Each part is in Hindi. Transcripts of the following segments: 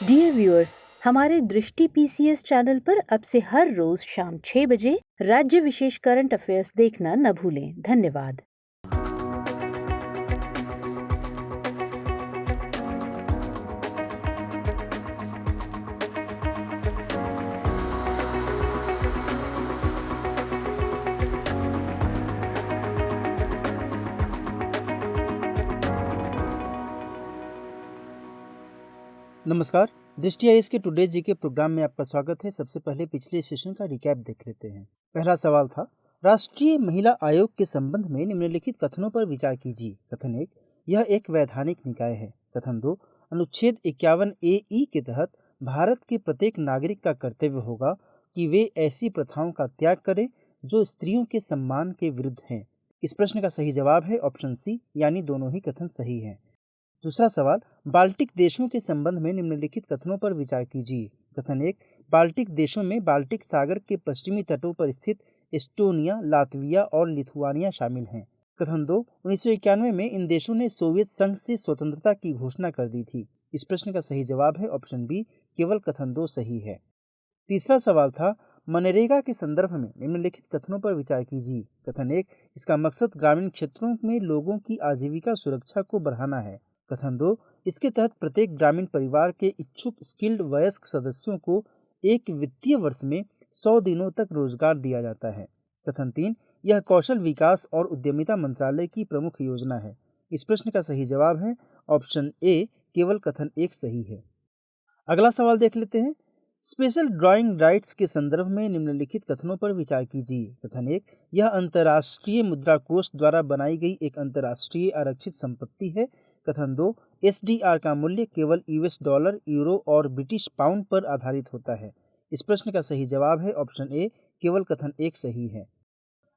डियर व्यूअर्स, हमारे दृष्टि पीसीएस चैनल पर अब से हर रोज शाम 6 बजे राज्य विशेष करंट अफेयर्स देखना न भूलें। धन्यवाद। नमस्कार। दृष्टि आईएएस के टुडे जी के प्रोग्राम में आपका स्वागत है। सबसे पहले पिछले सेशन का रिकैप देख लेते हैं। पहला सवाल था, राष्ट्रीय महिला आयोग के संबंध में निम्नलिखित कथनों पर विचार कीजिए। कथन 1, यह एक वैधानिक निकाय है। कथन 2, अनुच्छेद 51A(e) के तहत भारत के प्रत्येक नागरिक का कर्तव्य होगा कि वे ऐसी प्रथाओं का त्याग करें जो स्त्रियों के सम्मान के विरुद्ध हैं। इस प्रश्न का सही जवाब है ऑप्शन सी, यानी दोनों ही कथन सही हैं। दूसरा सवाल, बाल्टिक देशों के संबंध में निम्नलिखित कथनों पर विचार कीजिए। कथन 1, बाल्टिक देशों में बाल्टिक सागर के पश्चिमी तटों पर स्थित एस्टोनिया, लातविया और लिथुआनिया शामिल हैं। कथन 2, 1991 में इन देशों ने सोवियत संघ से स्वतंत्रता की घोषणा कर दी थी। इस प्रश्न का सही जवाब है ऑप्शन बी, केवल कथन 2 सही है। तीसरा सवाल था, मनरेगा के संदर्भ में निम्नलिखित कथनों पर विचार कीजिए। कथन 1, इसका मकसद ग्रामीण क्षेत्रों में लोगों की आजीविका सुरक्षा को बढ़ाना है। कथन 2, इसके तहत प्रत्येक ग्रामीण परिवार के इच्छुक स्किल्ड वयस्क सदस्यों को एक वित्तीय वर्ष में 100 दिनों तक रोजगार दिया जाता है। कथन 3, यह कौशल विकास और उद्यमिता मंत्रालय की प्रमुख योजना है। इस प्रश्न का सही जवाब है ऑप्शन ए, केवल कथन 1 सही है। अगला सवाल देख लेते हैं। स्पेशल ड्राइंग राइट्स के संदर्भ में निम्नलिखित कथनों पर विचार कीजिए। कथन 1, यह अंतर्राष्ट्रीय मुद्रा कोष द्वारा बनाई गई एक अंतर्राष्ट्रीय आरक्षित संपत्ति है। कथन 2, एसडीआर का मूल्य केवल यूएस डॉलर, यूरो और ब्रिटिश पाउंड पर आधारित होता है। इस प्रश्न का सही जवाब है ऑप्शन ए, केवल कथन 1 सही है।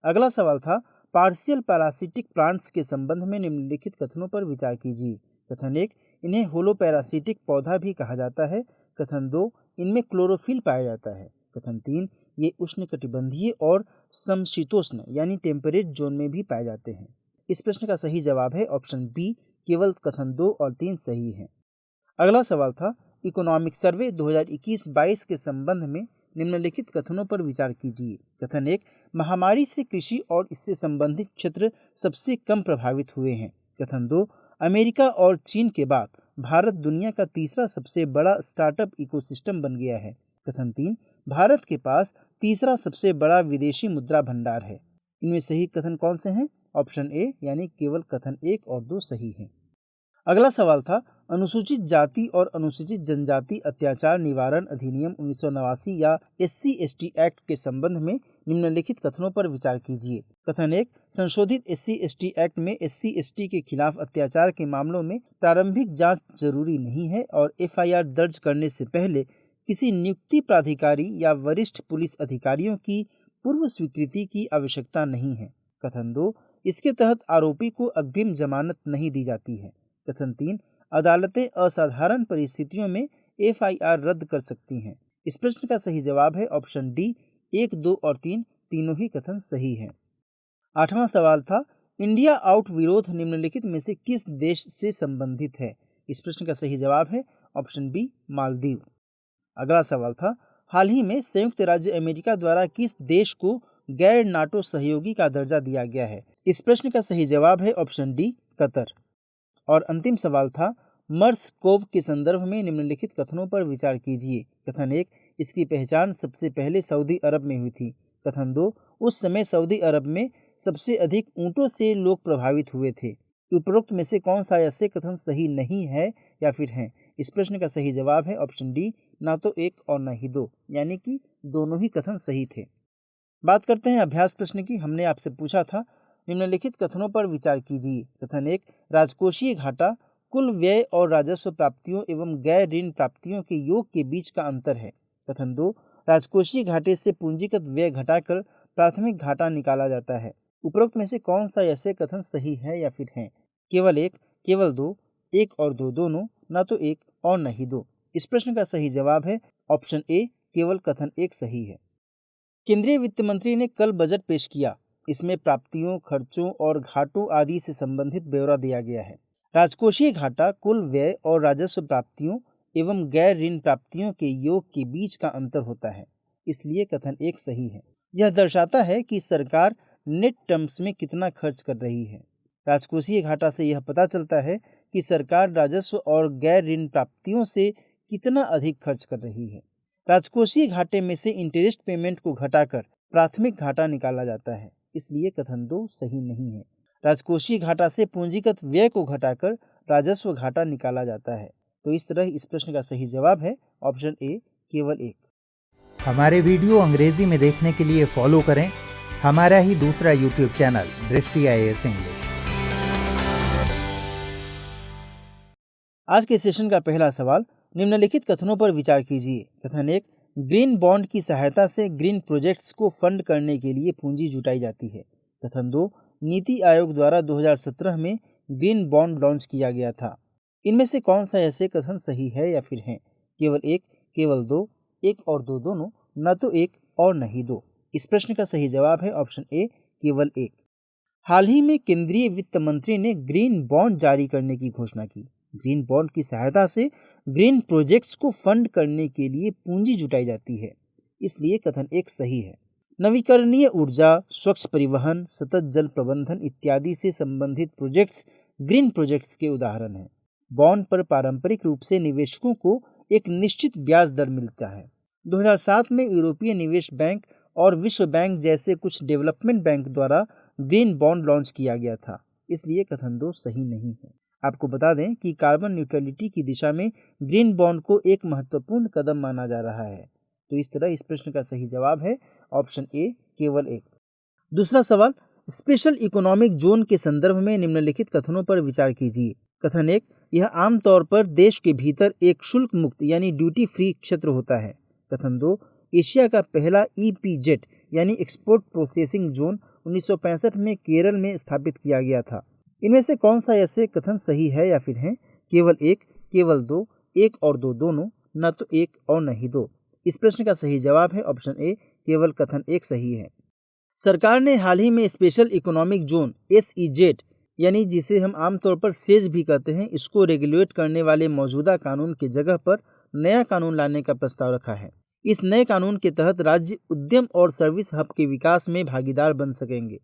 अगला सवाल था, पार्शियल पैरासिटिक प्लांट्स के संबंध में निम्नलिखित कथनों पर विचार कीजिए। कथन 1, इन्हें होलो पैरासिटिक पौधा भी कहा जाता है। कथन 2, इनमें क्लोरोफिल पाया जाता है। कथन 3, ये उष्णकटिबंधीय और समशीतोष्ण यानी टेम्परेट जोन में भी पाए जाते हैं। इस प्रश्न का सही जवाब है ऑप्शन बी, केवल कथन 2 और 3 सही है। अगला सवाल था, इकोनॉमिक सर्वे 2021-22 के संबंध में निम्नलिखित कथनों पर विचार कीजिए। कथन 1, महामारी से कृषि और इससे संबंधित क्षेत्र सबसे कम प्रभावित हुए हैं। कथन 2, अमेरिका और चीन के बाद भारत दुनिया का तीसरा सबसे बड़ा स्टार्टअप इकोसिस्टम बन गया है। कथन 3, भारत के पास तीसरा सबसे बड़ा विदेशी मुद्रा भंडार है। इनमें सही कथन कौन से हैं? ऑप्शन ए, यानी केवल कथन 1 और 2 सही हैं। अगला सवाल था, अनुसूचित जाति और अनुसूचित जनजाति अत्याचार निवारण अधिनियम 1989 या SC/ST एक्ट के संबंध में निम्नलिखित कथनों पर विचार कीजिए। कथन 1, संशोधित SC/ST एक्ट में SC/ST के खिलाफ अत्याचार के मामलों में प्रारंभिक जांच जरूरी नहीं है और FIR दर्ज करने से पहले किसी नियुक्ति प्राधिकारी या वरिष्ठ पुलिस अधिकारियों की पूर्व स्वीकृति की आवश्यकता नहीं है। कथन 2, इसके तहत आरोपी को अग्रिम जमानत नहीं दी जाती है। कथन 3, अदालतें असाधारण परिस्थितियों में FIR रद्द कर सकती हैं। इस प्रश्न का सही जवाब है ऑप्शन डी, 1, 2 और 3 तीनों ही कथन सही हैं। आठवां सवाल था, इंडिया आउट विरोध निम्नलिखित में से किस देश से संबंधित है? इस प्रश्न का सही जवाब है ऑप्शन बी, मालदीव। अगला सवाल था, हाल ही में संयुक्त राज्य अमेरिका द्वारा किस देश को गैर नाटो सहयोगी का दर्जा दिया गया है? इस प्रश्न का सही जवाब है ऑप्शन डी, कतर। और अंतिम सवाल था, मर्स कोव के संदर्भ में निम्नलिखित कथनों पर विचार कीजिए। कथन 1, इसकी पहचान सबसे पहले सऊदी अरब में हुई थी। कथन 2, उस समय सऊदी अरब में सबसे अधिक ऊंटों से लोग प्रभावित हुए थे। उपरोक्त में से कौन सा ऐसे कथन सही नहीं है या फिर हैं? इस प्रश्न का सही जवाब है ऑप्शन डी, ना तो 1 और ना ही 2, यानी कि दोनों ही कथन सही थे। बात करते हैं अभ्यास प्रश्न की। हमने आपसे पूछा था, निम्नलिखित कथनों पर विचार कीजिए। कथन 1, राजकोषीय घाटा कुल व्यय और राजस्व प्राप्तियों एवं गैर ऋण प्राप्तियों के योग के बीच का अंतर है। कथन 2, राजकोषीय घाटे से पूंजीगत व्यय घटाकर प्राथमिक घाटा निकाला जाता है। उपरोक्त में से कौन सा ऐसे कथन सही है या फिर हैं? केवल 1, केवल 2, 1 और 2 दोनों, ना तो 1 और न ही 2। इस प्रश्न का सही जवाब है ऑप्शन ए, केवल कथन 1 सही है। केंद्रीय वित्त मंत्री ने कल बजट पेश किया। इसमें प्राप्तियों, खर्चों और घाटों आदि से संबंधित ब्यौरा दिया गया है। राजकोषीय घाटा कुल व्यय और राजस्व प्राप्तियों एवं गैर ऋण प्राप्तियों के योग के बीच का अंतर होता है, इसलिए कथन एक सही है। यह दर्शाता है कि सरकार नेट टर्म्स में कितना खर्च कर रही है। राजकोषीय घाटा से यह पता चलता है कि सरकार राजस्व और गैर ऋण प्राप्तियों से कितना अधिक खर्च कर रही है। राजकोषीय घाटे में से इंटरेस्ट पेमेंट को घटाकर प्राथमिक घाटा निकाला जाता है, इसलिए कथन 2 सही नहीं है। राजकोषीय घाटा से पूंजीगत व्यय को घटाकर राजस्व घाटा निकाला जाता है। तो इस तरह इस प्रश्न का सही जवाब है ऑप्शन ए, केवल एक। हमारे वीडियो अंग्रेजी में देखने के लिए फॉलो करें हमारा ही दूसरा यूट्यूब चैनल दृष्टि IAS इंग्लिश। आज के सेशन का पहला सवाल, निम्नलिखित कथनों पर विचार कीजिए। कथन 1, ग्रीन बॉन्ड की सहायता से ग्रीन प्रोजेक्ट्स को फंड करने के लिए पूंजी जुटाई जाती है। कथन 2, नीति आयोग द्वारा 2017 में ग्रीन बॉन्ड लॉन्च किया गया था। इनमें से कौन सा ऐसे कथन सही है या फिर हैं? केवल एक, केवल दो, एक और दो दोनों, न तो एक और न ही दो। इस प्रश्न का सही जवाब है ऑप्शन ए, केवल एक। हाल ही में केंद्रीय वित्त मंत्री ने ग्रीन बॉन्ड जारी करने की घोषणा की। ग्रीन बॉन्ड की सहायता से ग्रीन प्रोजेक्ट्स को फंड करने के लिए पूंजी जुटाई जाती है, इसलिए कथन एक सही है। नवीकरणीय ऊर्जा, स्वच्छ परिवहन, सतत जल प्रबंधन इत्यादि से संबंधित प्रोजेक्ट्स ग्रीन प्रोजेक्ट्स के उदाहरण हैं। बॉन्ड पर पारंपरिक रूप से निवेशकों को एक निश्चित ब्याज दर मिलता है। 2007 में यूरोपीय निवेश बैंक और विश्व बैंक जैसे कुछ डेवलपमेंट बैंक द्वारा ग्रीन बॉन्ड लॉन्च किया गया था, इसलिए कथन 2 सही नहीं है। आपको बता दें कि कार्बन न्यूट्रलिटी की दिशा में ग्रीन बॉन्ड को एक महत्वपूर्ण कदम माना जा रहा है। तो इस तरह इस प्रश्न का सही जवाब है ऑप्शन ए, केवल एक। दूसरा सवाल, स्पेशल इकोनॉमिक जोन के संदर्भ में निम्नलिखित कथनों पर विचार कीजिए। कथन 1, यह आमतौर पर देश के भीतर एक शुल्क मुक्त यानी ड्यूटी फ्री क्षेत्र होता है। कथन 2, एशिया का पहला EPZ यानी एक्सपोर्ट प्रोसेसिंग जोन 1965 में केरल में स्थापित किया गया था। इनमें से कौन सा ऐसे कथन सही है या फिर हैं? केवल एक, केवल दो, एक और दो दोनों, न तो एक और न ही दो। इस प्रश्न का सही जवाब है ऑप्शन ए, केवल कथन एक सही है। सरकार ने हाल ही में स्पेशल इकोनॉमिक जोन SEZ यानी जिसे हम आमतौर पर सेज भी कहते हैं, इसको रेगुलेट करने वाले मौजूदा कानून की जगह पर नया कानून लाने का प्रस्ताव रखा है। इस नए कानून के तहत राज्य उद्यम और सर्विस हब के विकास में भागीदार बन सकेंगे।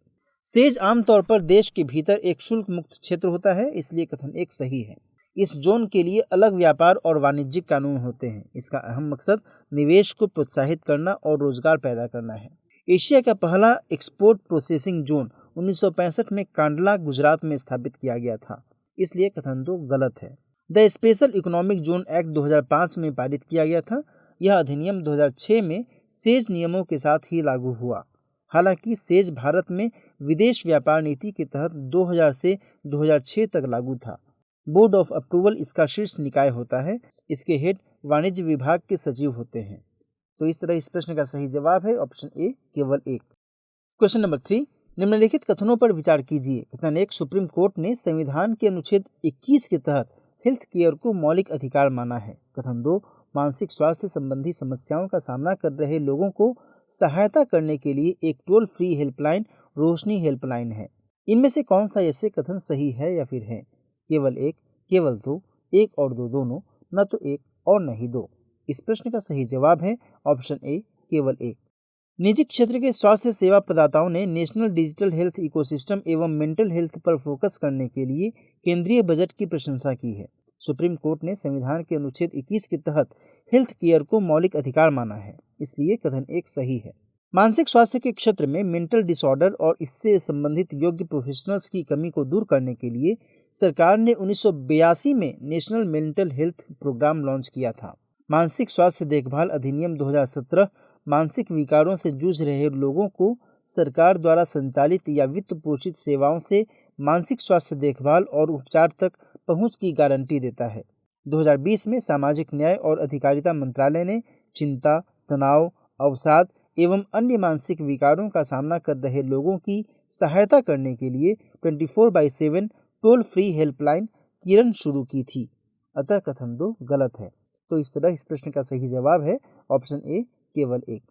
सेज आमतौर पर देश के भीतर एक शुल्क मुक्त क्षेत्र होता है, इसलिए कथन एक सही है। इस जोन के लिए अलग व्यापार और वाणिज्यिक कानून होते हैं। इसका अहम मकसद निवेश को प्रोत्साहित करना और रोजगार पैदा करना है। एशिया का पहला एक्सपोर्ट प्रोसेसिंग जोन 1965 में कांडला, गुजरात में स्थापित किया गया था, इसलिए कथन 2 गलत है। The special economic zone act 2005 में पारित किया गया था। यह अधिनियम 2006 में सेज नियमों के साथ ही लागू हुआ। हालांकि सेज भारत में विदेश व्यापार नीति के तहत 2000 से 2006 तक लागू था। बोर्ड ऑफ अप्रूवल इसका शीर्ष निकाय होता है। इसके हेड वाणिज्य विभाग के सचिव होते हैं। तो इस तरह इस प्रश्न का सही जवाब है ऑप्शन ए, केवल एक। क्वेश्चन नंबर 3, निम्नलिखित कथनों पर विचार कीजिए। कथन 1, सुप्रीम कोर्ट ने संविधान के अनुच्छेद 21 के तहत हेल्थ केयर को मौलिक अधिकार माना है। कथन 2, मानसिक स्वास्थ्य संबंधी समस्याओं का सामना कर रहे लोगों को सहायता करने के लिए एक टोल फ्री हेल्पलाइन रोशनी हेल्पलाइन है। इनमें से कौन सा ऐसे कथन सही है या फिर है? केवल एक, केवल दो, एक और दो दोनों, न तो एक और न ही दो। इस प्रश्न का सही जवाब है ऑप्शन ए, केवल एक। निजी क्षेत्र के स्वास्थ्य सेवा प्रदाताओं ने नेशनल डिजिटल हेल्थ इकोसिस्टम एवं मेंटल हेल्थ पर फोकस करने के लिए केंद्रीय बजट की प्रशंसा की है। सुप्रीम कोर्ट ने संविधान के अनुच्छेद 21 के तहत हेल्थ केयर को मौलिक अधिकार माना है, इसलिए कथन एक सही है। मानसिक स्वास्थ्य के क्षेत्र में मेंटल डिसऑर्डर और इससे संबंधित योग्य प्रोफेशनल्स की कमी को दूर करने के लिए सरकार ने 1982 में national mental health programme launch किया था। मानसिक स्वास्थ्य देखभाल अधिनियम 2017 मानसिक विकारों से जूझ रहे लोगों को सरकार द्वारा संचालित या वित्त पोषित सेवाओं से मानसिक स्वास्थ्य देखभाल और उपचार तक पहुंच की गारंटी देता है। 2020 में सामाजिक न्याय और अधिकारिता मंत्रालय ने चिंता, तनाव, अवसाद एवं अन्य मानसिक विकारों का सामना कर रहे लोगों की सहायता करने के लिए 24/7 टोल फ्री हेल्पलाइन किरण शुरू की थी। अतः कथन 2 गलत है। तो इस तरह इस प्रश्न का सही जवाब है ऑप्शन ए, केवल एक।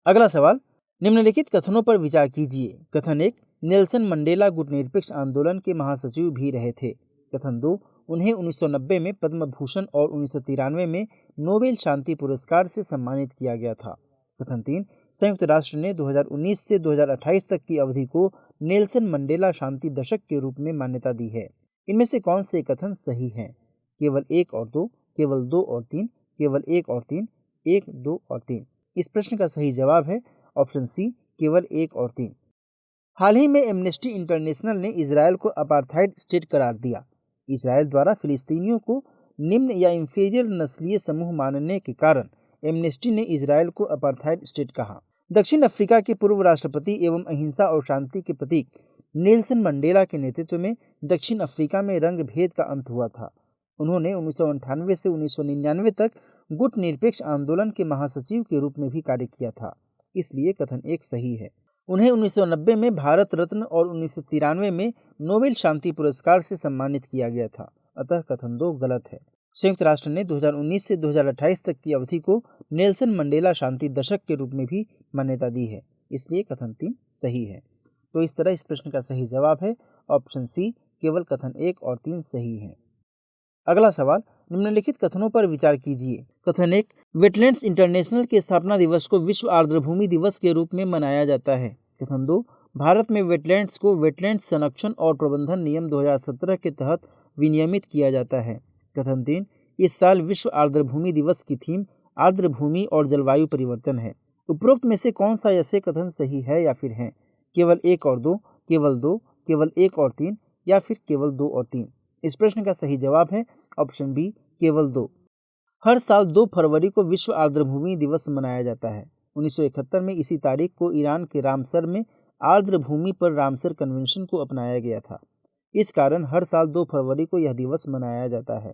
अगला सवाल, निम्नलिखित कथनों पर विचार कीजिए। कथन 1, नेल्सन मंडेला गुटनिरपेक्ष आंदोलन के महासचिव भी रहे थे। कथन 2, उन्हें 1990 में पद्म भूषण और 1993 में नोबेल शांति पुरस्कार से सम्मानित किया गया था। कथन 3, संयुक्त राष्ट्र ने 2019 से 2028 तक की अवधि को नेल्सन मंडेला शांति दशक के रूप में मान्यता दी है। इनमें से कौन से कथन सही हैं? केवल 1 और 2, केवल 2 और 3, केवल 1 और 3, 1, 2 और 3। इस प्रश्न का सही जवाब है ऑप्शन सी, केवल 1 और 3। हाल ही में एमनेस्टी इंटरनेशनल ने इजरायल को अपार्थाइड स्टेट करार दिया। इजरायल द्वारा फिलिस्तीनियों को निम्न या इंफीरियर नस्लीय समूह मानने के कारण एमनेस्टी ने इजरायल को अपार्थाइड स्टेट कहा। दक्षिण अफ्रीका के पूर्व राष्ट्रपति एवं अहिंसा और शांति के प्रतीक नेल्सन मंडेला के नेतृत्व में दक्षिण अफ्रीका में रंग भेद का अंत हुआ था। उन्होंने 1998 से 1999 तक गुट निरपेक्ष आंदोलन के महासचिव के रूप में भी कार्य किया था, इसलिए कथन 1 सही है। उन्हें 1990 में भारत रत्न और 1993 में नोबेल शांति पुरस्कार से सम्मानित किया गया था, अतः कथन 2 गलत है। संयुक्त राष्ट्र ने 2019 से 2028 तक की अवधि को नेल्सन मंडेला शांति दशक के रूप में भी मान्यता दी है, इसलिए कथन 3 सही है। तो इस तरह इस प्रश्न का सही जवाब है ऑप्शन सी, केवल कथन 1 और 3 सही है। अगला सवाल, निम्नलिखित कथनों पर विचार कीजिए। कथन 1, वेटलैंड्स इंटरनेशनल के स्थापना दिवस को विश्व आर्द्रभूमि दिवस के रूप में मनाया जाता है। कथन 2, भारत में वेटलैंड्स को वेटलैंड्स संरक्षण और प्रबंधन नियम 2017 के तहत विनियमित किया जाता है। कथन 3, इस साल विश्व आर्द्रभूमि दिवस की थीम आर्द्रभूमि और जलवायु परिवर्तन है। उपरोक्त में से कौन सा ऐसे कथन सही है या फिर हैं? केवल 1 और 2, केवल 2, केवल 1 और 3 या फिर केवल 2 और 3? इस प्रश्न का सही जवाब है ऑप्शन बी, केवल 2। हर साल 2 फरवरी को विश्व आर्द्रभूमि दिवस मनाया जाता है। 1971 में इसी तारीख को ईरान के रामसर में आर्द्रभूमि पर रामसर कन्वेंशन को अपनाया गया था। इस कारण हर साल 2 फरवरी को यह दिवस मनाया जाता है,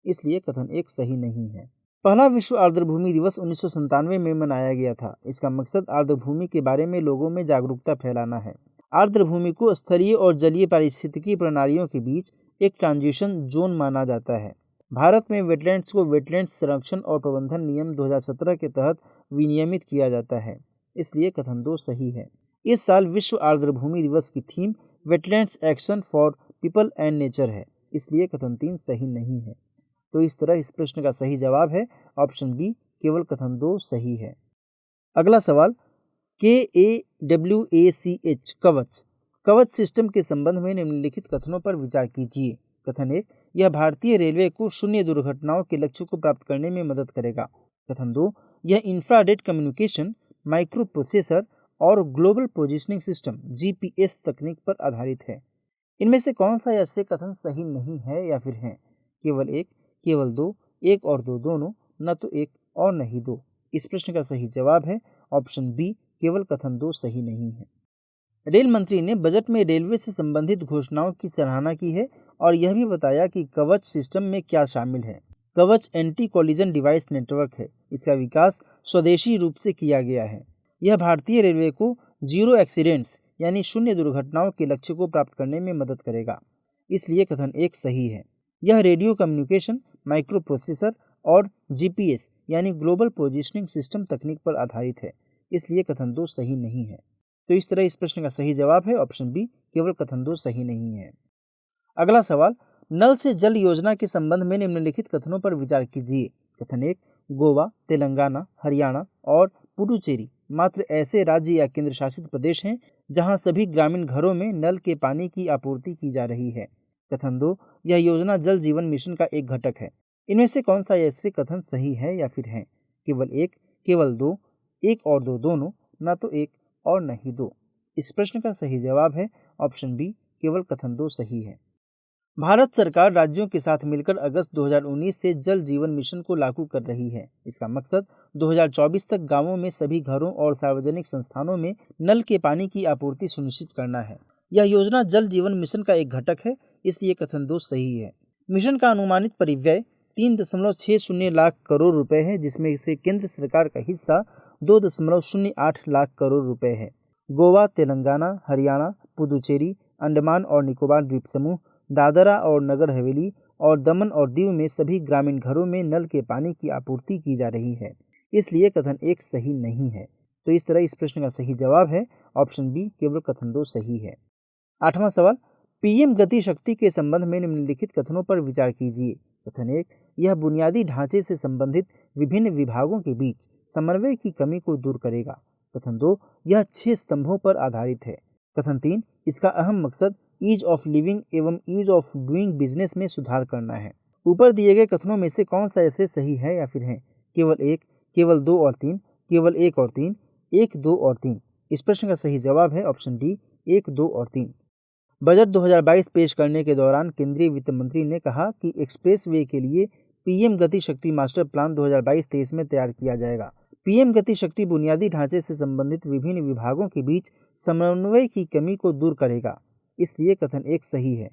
इसलिए कथन 1 सही नहीं है। पहला विश्व आर्द्रभूमि दिवस 1997 में मनाया गया था। इसका मकसद आर्द्रभूमि के बारे में लोगों में जागरूकता फैलाना है। आर्द्रभूमि को स्थलीय और जलीय पारिस्थितिकी प्रणालियों के बीच एक ट्रांजिशन जोन माना जाता है। भारत में वेटलैंड्स को वेटलैंड्स संरक्षण और प्रबंधन नियम 2017 के तहत विनियमित किया जाता है, इसलिए कथन 2 सही है। इस साल विश्व आर्द्रभूमि दिवस की theme wetlands action for people and nature है, इसलिए कथन 3 सही नहीं है। तो इस तरह इस प्रश्न का सही जवाब है ऑप्शन बी, केवल कथन 2 सही है। अगला सवाल, KAWACH कवच सिस्टम के संबंध में निम्नलिखित कथनों पर विचार कीजिए। कथन 1, यह भारतीय रेलवे को शून्य दुर्घटनाओं के लक्ष्य को प्राप्त करने में मदद करेगा। कथन 2, यह इंफ्रारेड कम्युनिकेशन, माइक्रो प्रोसेसर और ग्लोबल पोजिशनिंग सिस्टम GPS तकनीक पर आधारित है। इनमें से कौन सा ऐसे कथन सही नहीं है या फिर हैं? केवल 1, केवल 2, 1 और 2 दोनों, न तो 1 और न ही 2। इस प्रश्न का सही जवाब है ऑप्शन बी, केवल कथन 2 सही नहीं है। रेल मंत्री ने बजट में रेलवे से संबंधित घोषणाओं की सराहना की है और यह भी बताया कि कवच सिस्टम में क्या शामिल है। कवच एंटी कोलिजन डिवाइस नेटवर्क है। इसका विकास स्वदेशी रूप से किया गया है। यह भारतीय रेलवे को जीरो एक्सीडेंट्स यानी शून्य दुर्घटनाओं के लक्ष्य को प्राप्त करने में मदद करेगा, इसलिए कथन 1 सही है। यह रेडियो कम्युनिकेशन, माइक्रो प्रोसेसर और GPS यानी ग्लोबल पोजिशनिंग सिस्टम तकनीक पर आधारित है, इसलिए कथन 2 सही नहीं है। तो इस तरह इस प्रश्न का सही जवाब है ऑप्शन बी, केवल कथन 2 सही नहीं है। अगला सवाल, नल से जल योजना के संबंध में निम्नलिखित कथनों पर विचार कीजिए। कथन 1, गोवा, तेलंगाना, हरियाणा और पुडुचेरी मात्र ऐसे राज्य या केंद्र शासित प्रदेश हैं जहां सभी ग्रामीण घरों में नल के पानी की आपूर्ति की जा रही है। कथन 2, यह योजना जल जीवन मिशन का एक घटक है। इनमें से कौन सा ऐसे कथन सही है या फिर हैं? केवल 1, केवल 2, 1 और 2 दोनों, न तो 1 और न ही 2। इस प्रश्न का सही जवाब है ऑप्शन बी, केवल कथन 2 सही है। भारत सरकार राज्यों के साथ मिलकर अगस्त 2019 से जल जीवन मिशन को लागू कर रही है। इसका मकसद 2024 तक गांवों में सभी घरों और सार्वजनिक संस्थानों में नल के पानी की आपूर्ति सुनिश्चित करना है। यह योजना जल जीवन मिशन का एक घटक है, इसलिए कथन 2 सही है। मिशन का अनुमानित परिव्यय 3.60 लाख करोड़ रुपए है, जिसमें से केंद्र सरकार का हिस्सा 2.08 लाख करोड़ रुपए है। गोवा, तेलंगाना, हरियाणा, पुदुचेरी, अंडमान और निकोबार द्वीप समूह, दादरा और नगर हवेली और दमन और दीव में सभी ग्रामीण घरों में नल के पानी की आपूर्ति की जा रही है, इसलिए कथन 1 सही नहीं है। तो इस तरह इस प्रश्न का सही जवाब है ऑप्शन बी, केवल कथन 2 सही है। 8वां सवाल, पीएम गति शक्ति के संबंध में निम्नलिखित कथनों पर विचार कीजिए। कथन 1, यह बुनियादी ढांचे से संबंधित विभिन्न विभागों के बीच समन्वय की कमी को दूर करेगा। कथन 2, यह 6 स्तंभों पर आधारित है। कथन 3, इसका अहम मकसद ईज ऑफ लिविंग एवं ईज ऑफ डूइंग बिजनेस में सुधार करना है। ऊपर दिए गए कथनों में से कौन सा ऐसे सही है या फिर है? केवल 1, केवल 2 और 3, केवल 1 और 3, 1, 2 और 3। इस प्रश्न का सही जवाब है ऑप्शन डी, 1, 2 और 3। बजट 2022 पेश करने के दौरान केंद्रीय वित्त मंत्री ने कहा कि एक्सप्रेस वे के लिए पीएम गति शक्ति मास्टर प्लान 2022-23 में तैयार किया जाएगा। पीएम गति शक्ति बुनियादी ढांचे से संबंधित विभिन्न विभागों के बीच समन्वय की कमी को दूर करेगा, इसलिए कथन 1 सही है।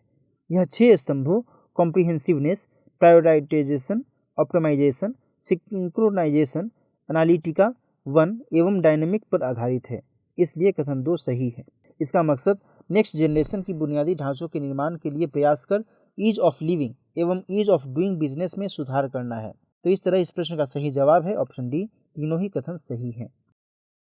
यह 6 स्तंभों कॉम्प्रिहेंसिवनेस, प्रायोरिटाइजेशन, ऑप्टिमाइजेशन, सिंक्रोनाइजेशन, एनालिटिका 1 एवं डायनेमिक पर आधारित है, इसलिए कथन 2 सही है। इसका मकसद नेक्स्ट जनरेशन की बुनियादी ढांचों के निर्माण के लिए प्रयास कर ईज ऑफ लिविंग एवं ईज ऑफ डूइंग बिजनेस में सुधार करना है। तो इस तरह इस प्रश्न का सही जवाब है ऑप्शन डी, तीनों ही कथन सही हैं।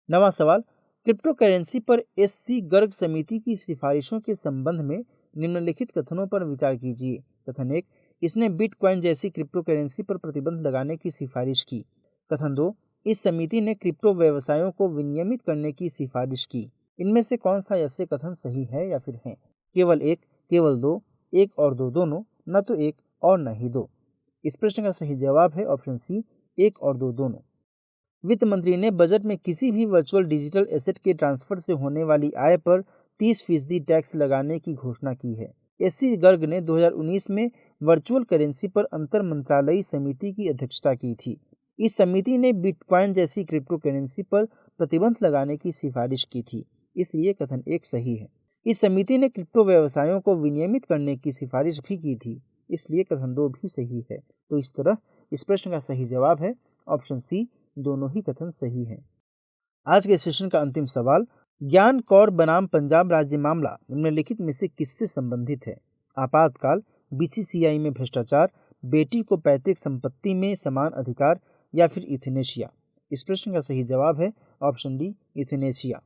9वां सवाल, क्रिप्टो करेंसी पर एससी गर्ग समिति की सिफारिशों के संबंध में निम्नलिखित कथनों पर विचार कीजिए। कथन 1, इसने बिटकॉइन जैसी क्रिप्टो करेंसी पर प्रतिबंध लगाने की सिफारिश की। कथन 2, इस समिति ने क्रिप्टो व्यवसायों को विनियमित करने की सिफारिश की। इनमें से कौन सा ऐसे कथन सही है या फिर है? केवल 1, केवल 2, 1 और 2 दोनों, न तो 1 और न ही 2। इस प्रश्न का सही जवाब है ऑप्शन सी, 1 और 2 दोनों। वित्त मंत्री ने बजट में किसी भी वर्चुअल डिजिटल एसेट के ट्रांसफर से होने वाली आय पर 30% टैक्स लगाने की घोषणा की है। एससी गर्ग ने 2019 में वर्चुअल करेंसी पर अंतर मंत्रालयी समिति की अध्यक्षता की थी। इस समिति ने बिटकॉइन जैसी क्रिप्टो करेंसी पर प्रतिबंध लगाने की सिफारिश की थी, इसलिए कथन 1 सही है। इस समिति ने क्रिप्टो व्यवसायों को विनियमित करने की सिफारिश भी की थी, इसलिए कथन 2 भी सही है। तो इस तरह इस प्रश्न का सही जवाब है ऑप्शन सी, दोनों ही कथन सही हैं। आज के सेशन का अंतिम सवाल, ज्ञान कौर बनाम पंजाब राज्य मामला निम्नलिखित में से किससे संबंधित है? आपातकाल, बीसीसीआई में भ्रष्टाचार, बेटी को पैतृक संपत्ति में समान अधिकार या फिर यूथनेशिया? इस प्रश्न का सही जवाब है option D, euthanasia.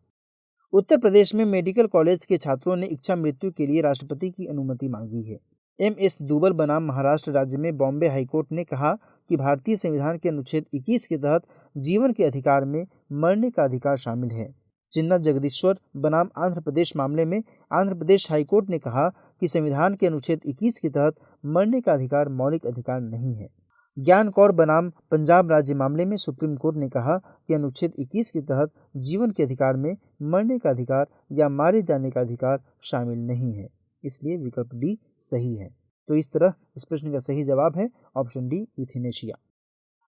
Uttar Pradesh में मेडिकल कॉलेज के छात्रों ने इच्छा मृत्यु के लिए राष्ट्रपति की अनुमति मांगी है। एमएस दुबल बनाम महाराष्ट्र राज्य में बॉम्बे हाईकोर्ट ने कहा कि भारतीय संविधान के अनुच्छेद 21 के तहत जीवन के अधिकार में मरने का अधिकार शामिल है। चिन्ना जगदीश्वर बनाम आंध्र प्रदेश मामले में आंध्र प्रदेश हाईकोर्ट ने कहा कि संविधान के अनुच्छेद 21 के तहत मरने का अधिकार मौलिक अधिकार नहीं है। ज्ञान कौर बनाम पंजाब राज्य मामले में सुप्रीम कोर्ट ने कहा कि अनुच्छेद 21 के तहत जीवन के अधिकार में मरने का अधिकार या मारे जाने का अधिकार शामिल नहीं है, इसलिए विकल्प डी सही है। तो इस तरह इस प्रश्न का सही जवाब है ऑप्शन डी, यूथनेशिया।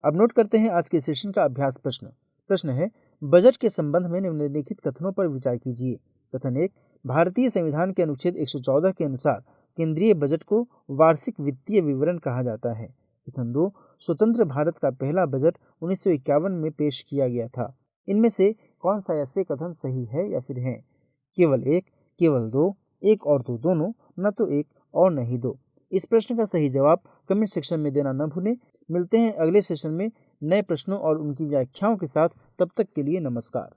अब नोट करते हैं आज के सेशन का अभ्यास प्रश्न। प्रश्न है, बजट के संबंध में निम्नलिखित कथनों पर विचार कीजिए। कथन 1, भारतीय संविधान के अनुच्छेद 114 के अनुसार केंद्रीय बजट को वार्षिक वित्तीय विवरण कहा जाता है। कथन 2, स्वतंत्र भारत का पहला बजट 1951 में पेश किया गया था। इनमें से कौन सा ऐसे कथन सही है या फिर है? केवल 1, केवल 2, 1 और 2 दोनों, न तो 1 और न ही 2। इस प्रश्न का सही जवाब कमेंट सेक्शन में देना न भूलें। मिलते हैं अगले सेशन में नए प्रश्नों और उनकी व्याख्याओं के साथ। तब तक के लिए नमस्कार।